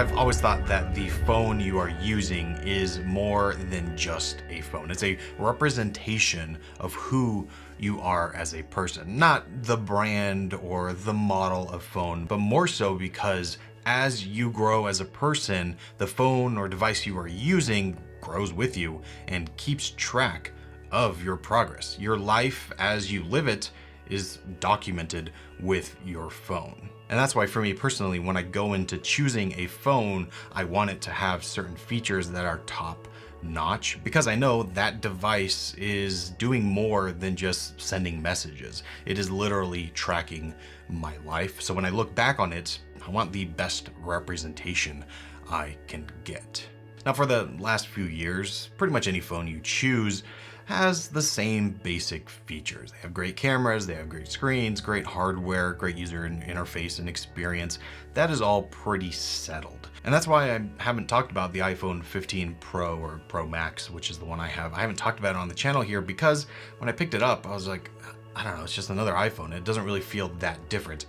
I've always thought that the phone you are using is more than just a phone. It's a representation of who you are as a person, not the brand or the model of phone, but more so because as you grow as a person, the phone or device you are using grows with you and keeps track of your progress. Your life as you live it is documented with your phone. And that's why for me personally, when I go into choosing a phone, I want it to have certain features that are top notch, because I know that device is doing more than just sending messages. It is literally tracking my life. So when I look back on it, I want the best representation I can get. Now, for the last few years, pretty much any phone you choose has the same basic features. They have great cameras, they have great screens, great hardware, great user interface and experience. That is all pretty settled. And that's why I haven't talked about the iPhone 15 Pro or Pro Max, which is the one I have. I haven't talked about it on the channel here because when I picked it up, I was like, I don't know, it's just another iPhone. It doesn't really feel that different.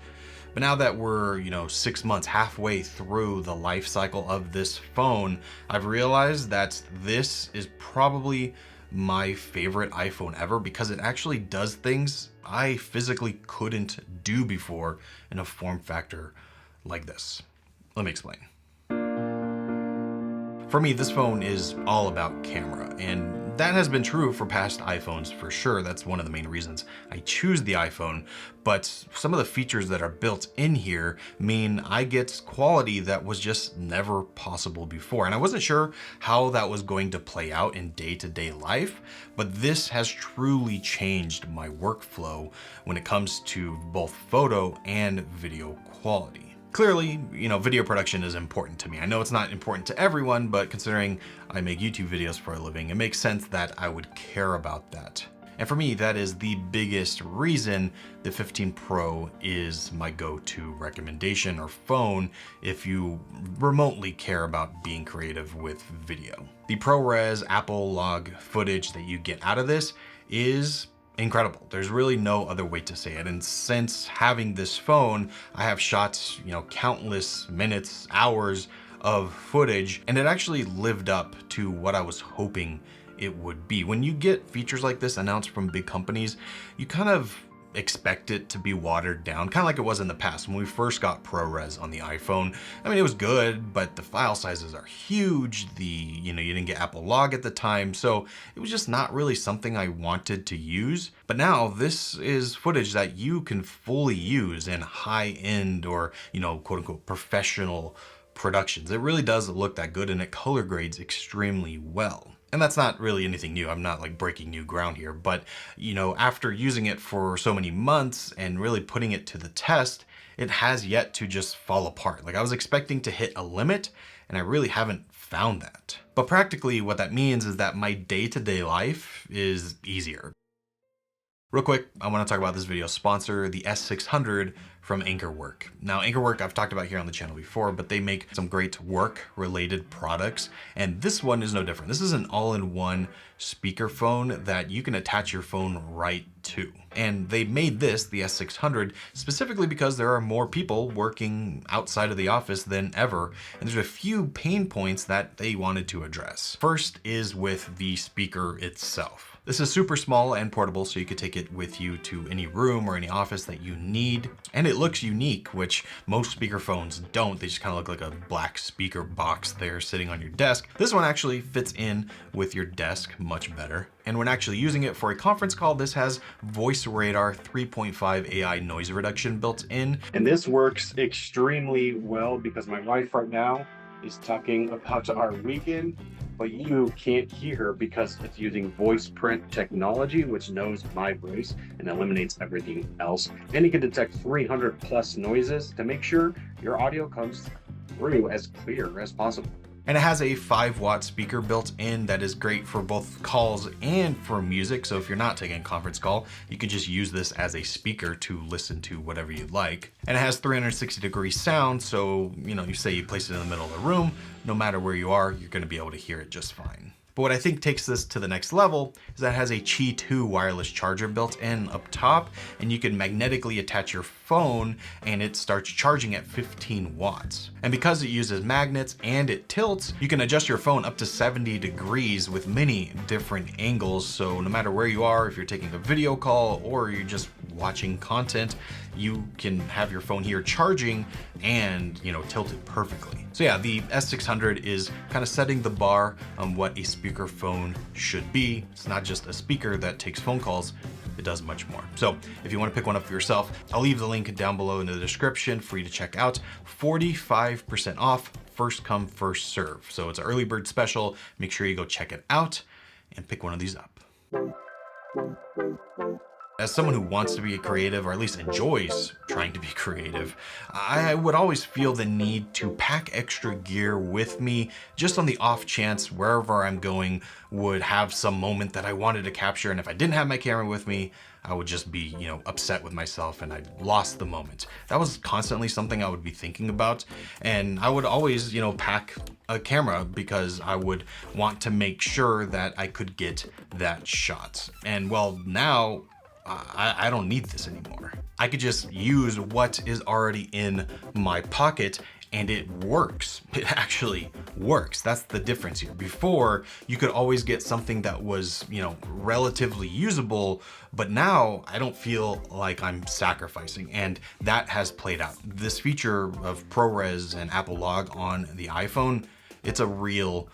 But now that we're, 6 months, halfway through the life cycle of this phone, I've realized that this is probably my favorite iPhone ever because it actually does things I physically couldn't do before in a form factor like this. Let me explain. For me, this phone is all about camera, and that has been true for past iPhones for sure. That's one of the main reasons I choose the iPhone, but some of the features that are built in here mean I get quality that was just never possible before. And I wasn't sure how that was going to play out in day-to-day life, but this has truly changed my workflow when it comes to both photo and video quality. Clearly, video production is important to me. I know it's not important to everyone, but considering I make YouTube videos for a living, it makes sense that I would care about that. And for me, that is the biggest reason the 15 Pro is my go-to recommendation or phone if you remotely care about being creative with video. The ProRes Apple log footage that you get out of this is incredible. There's really no other way to say it. And since having this phone, I have shot, countless minutes, hours of footage, and it actually lived up to what I was hoping it would be. When you get features like this announced from big companies, you kind of expect it to be watered down, kind of like it was in the past when we first got ProRes on the iPhone. I mean, it was good, but the file sizes are huge. You didn't get Apple Log at the time, so it was just not really something I wanted to use. But now this is footage that you can fully use in high-end or, quote unquote, professional productions. It really does look that good, and it color grades extremely well. And that's not really anything new. I'm not like breaking new ground here, but after using it for so many months and really putting it to the test, it has yet to just fall apart. Like I was expecting to hit a limit, and I really haven't found that. But practically what that means is that my day-to-day life is easier. Real quick, I want to talk about this video's sponsor, the S600 from Anchorwork. Now, Anchorwork I've talked about here on the channel before, but they make some great work-related products, and this one is no different. This is an all-in-one speakerphone that you can attach your phone right to. And they made this, the S600, specifically because there are more people working outside of the office than ever, and there's a few pain points that they wanted to address. First is with the speaker itself. This is super small and portable, so you could take it with you to any room or any office that you need. And it looks unique, which most speakerphones don't. They just kind of look like a black speaker box there sitting on your desk. This one actually fits in with your desk much better. And when actually using it for a conference call, this has Voice Radar 3.5 AI noise reduction built in. And this works extremely well because my wife right now is talking about our weekend, but you can't hear her because it's using voiceprint technology, which knows my voice and eliminates everything else. And it can detect 300 plus noises to make sure your audio comes through as clear as possible. And it has a 5-watt speaker built in that is great for both calls and for music. So if you're not taking a conference call, you can just use this as a speaker to listen to whatever you'd like. And it has 360-degree sound. So, you say you place it in the middle of the room, no matter where you are, you're going to be able to hear it just fine. But what I think takes this to the next level is that it has a Qi 2 wireless charger built in up top, and you can magnetically attach your phone and it starts charging at 15 watts. And because it uses magnets and it tilts, you can adjust your phone up to 70 degrees with many different angles. So no matter where you are, if you're taking a video call or you're just watching content, you can have your phone here charging and, tilted perfectly. So yeah, the S600 is kind of setting the bar on what a speakerphone should be. It's not just a speaker that takes phone calls, it does much more. So if you want to pick one up for yourself, I'll leave the link down below in the description for you to check out. 45% off, first come, first serve. So it's an early bird special. Make sure you go check it out and pick one of these up. As someone who wants to be creative, or at least enjoys trying to be creative, I would always feel the need to pack extra gear with me just on the off chance wherever I'm going would have some moment that I wanted to capture. And if I didn't have my camera with me, I would just be, upset with myself and I lost the moment. That was constantly something I would be thinking about. And I would always, pack a camera because I would want to make sure that I could get that shot. And well, now I don't need this anymore. I could just use what is already in my pocket and it works. It actually works. That's the difference here. Before, you could always get something that was, relatively usable, but now I don't feel like I'm sacrificing, and that has played out. This feature of ProRes and Apple Log on the iPhone, it's a real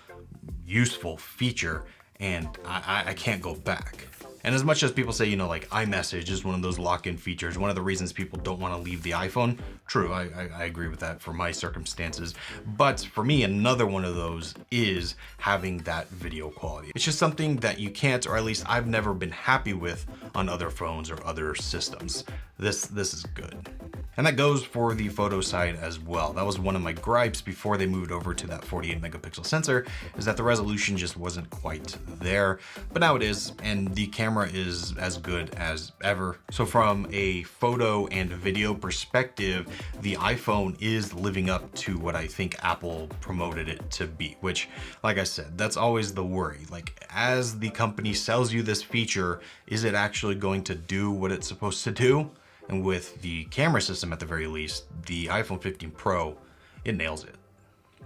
useful feature, and I can't go back. And as much as people say, like iMessage is one of those lock-in features, one of the reasons people don't want to leave the iPhone, true, I agree with that for my circumstances. But for me, another one of those is having that video quality. It's just something that you can't, or at least I've never been happy with on other phones or other systems. This is good. And that goes for the photo side as well. That was one of my gripes before they moved over to that 48 megapixel sensor, is that the resolution just wasn't quite there. But now it is, and the camera is as good as ever. So from a photo and video perspective, the iPhone is living up to what I think Apple promoted it to be, which, like I said, that's always the worry. Like, as the company sells you this feature, is it actually going to do what it's supposed to do? And with the camera system, at the very least, the iPhone 15 Pro, it nails it.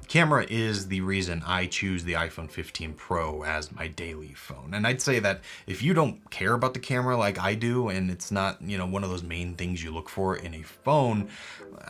Camera is the reason I choose the iPhone 15 Pro as my daily phone. And I'd say that if you don't care about the camera like I do, and it's not, one of those main things you look for in a phone,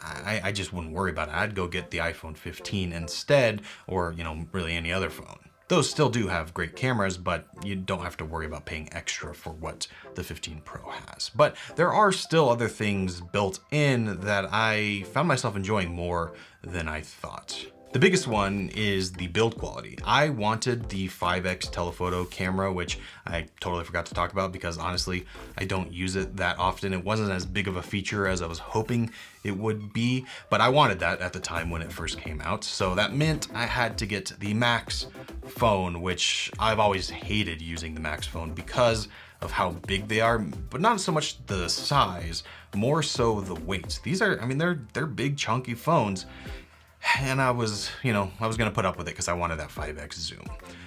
I just wouldn't worry about it. I'd go get the iPhone 15 instead, or, really any other phone. Those still do have great cameras, but you don't have to worry about paying extra for what the 15 Pro has. But there are still other things built in that I found myself enjoying more than I thought. The biggest one is the build quality. I wanted the 5x telephoto camera, which I totally forgot to talk about because honestly, I don't use it that often. It wasn't as big of a feature as I was hoping it would be, but I wanted that at the time when it first came out. So that meant I had to get the Max phone, which I've always hated using the Max phone because of how big they are, but not so much the size, more so the weight. These are, they're big chunky phones. And I was gonna put up with it because I wanted that 5x zoom.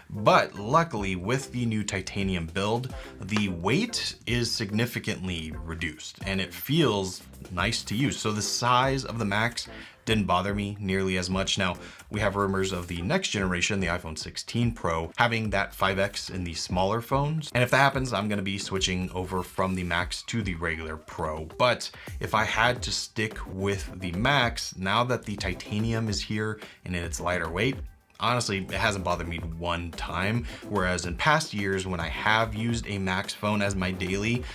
But luckily, with the new titanium build, the weight is significantly reduced and it feels nice to use. So the size of the Max didn't bother me nearly as much. Now, we have rumors of the next generation, the iPhone 16 Pro, having that 5x in the smaller phones. And if that happens, I'm gonna be switching over from the Max to the regular Pro. But if I had to stick with the Max, now that the titanium is here and in its lighter weight, honestly, it hasn't bothered me one time. Whereas in past years, when I have used a Max phone as my daily,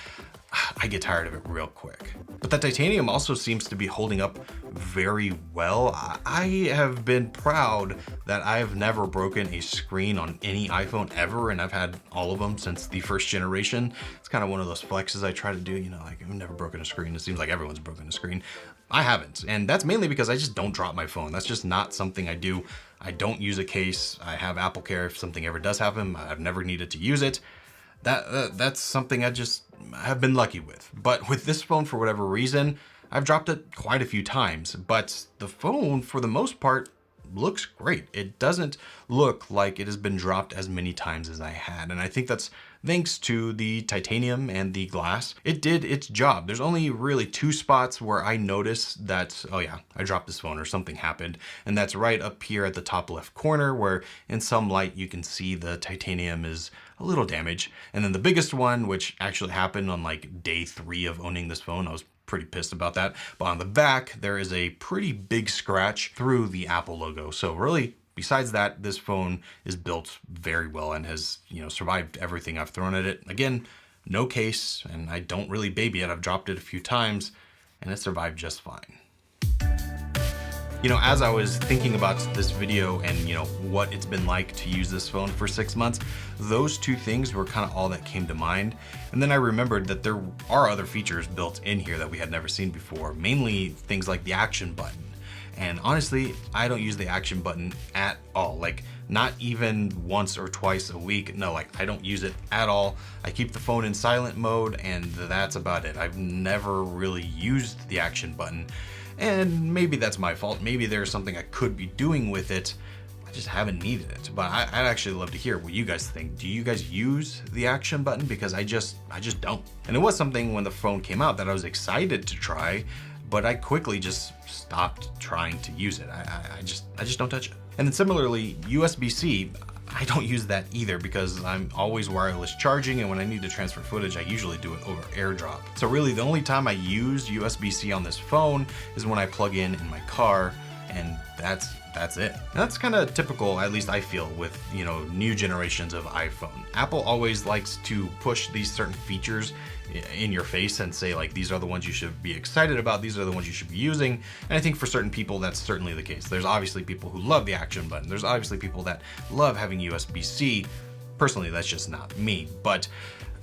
I get tired of it real quick. But that titanium also seems to be holding up very well. I have been proud that I've never broken a screen on any iPhone ever, and I've had all of them since the first generation. It's kind of one of those flexes I try to do, like I've never broken a screen. It seems like everyone's broken a screen. I haven't, and that's mainly because I just don't drop my phone. That's just not something I do. I don't use a case. I have Apple Care if something ever does happen. I've never needed to use it. That's something I just have been lucky with. But with this phone, for whatever reason, I've dropped it quite a few times. But the phone, for the most part, looks great. It doesn't look like it has been dropped as many times as I had. And I think that's thanks to the titanium and the glass. It did its job. There's only really 2 spots where I noticed that, oh yeah, I dropped this phone or something happened. And that's right up here at the top left corner, where in some light you can see the titanium is a little damaged. And then the biggest one, which actually happened on like day 3 of owning this phone, I was pretty pissed about that. But on the back, there is a pretty big scratch through the Apple logo. So really, besides that, this phone is built very well and has, survived everything I've thrown at it. Again, no case, and I don't really baby it. I've dropped it a few times and it survived just fine. As I was thinking about this video and, what it's been like to use this phone for 6 months, those 2 things were kind of all that came to mind. And then I remembered that there are other features built in here that we had never seen before, mainly things like the action button. And honestly, I don't use the action button at all. Like, not even once or twice a week. No, I don't use it at all. I keep the phone in silent mode and that's about it. I've never really used the action button. And maybe that's my fault. Maybe there's something I could be doing with it. I just haven't needed it. But I'd actually love to hear what you guys think. Do you guys use the action button? Because I just don't. And it was something when the phone came out that I was excited to try, but I quickly just stopped trying to use it. I just don't touch it. And then similarly, USB-C, I don't use that either because I'm always wireless charging, and when I need to transfer footage, I usually do it over AirDrop. So really the only time I use USB-C on this phone is when I plug in my car, and that's it. And that's kind of typical, at least I feel, with new generations of iPhone. Apple always likes to push these certain features in your face and say, like, these are the ones you should be excited about, these are the ones you should be using. And I think for certain people that's certainly the case. There's obviously people who love the action button. There's obviously people that love having USB-C. Personally, that's just not me. But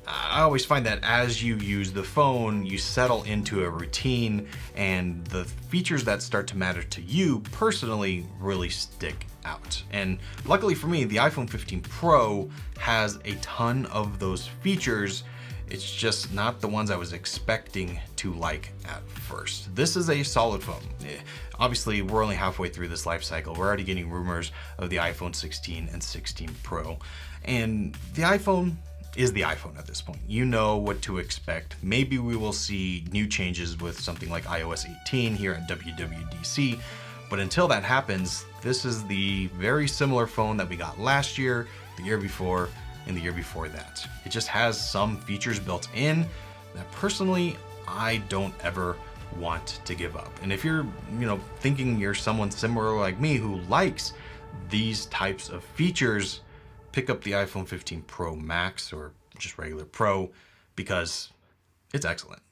I always find that as you use the phone, you settle into a routine, and the features that start to matter to you personally really stick out. And luckily for me, the iPhone 15 Pro has a ton of those features. It's just not the ones I was expecting to like at first. This is a solid phone. Obviously, we're only halfway through this life cycle. We're already getting rumors of the iPhone 16 and 16 Pro. And the iPhone is the iPhone at this point. You know what to expect. Maybe we will see new changes with something like iOS 18 here at WWDC. But until that happens, this is the very similar phone that we got last year, the year before, and the year before that. It just has some features built in that personally I don't ever want to give up. And if you're, thinking you're someone similar like me who likes these types of features, pick up the iPhone 15 Pro Max or just regular Pro because it's excellent.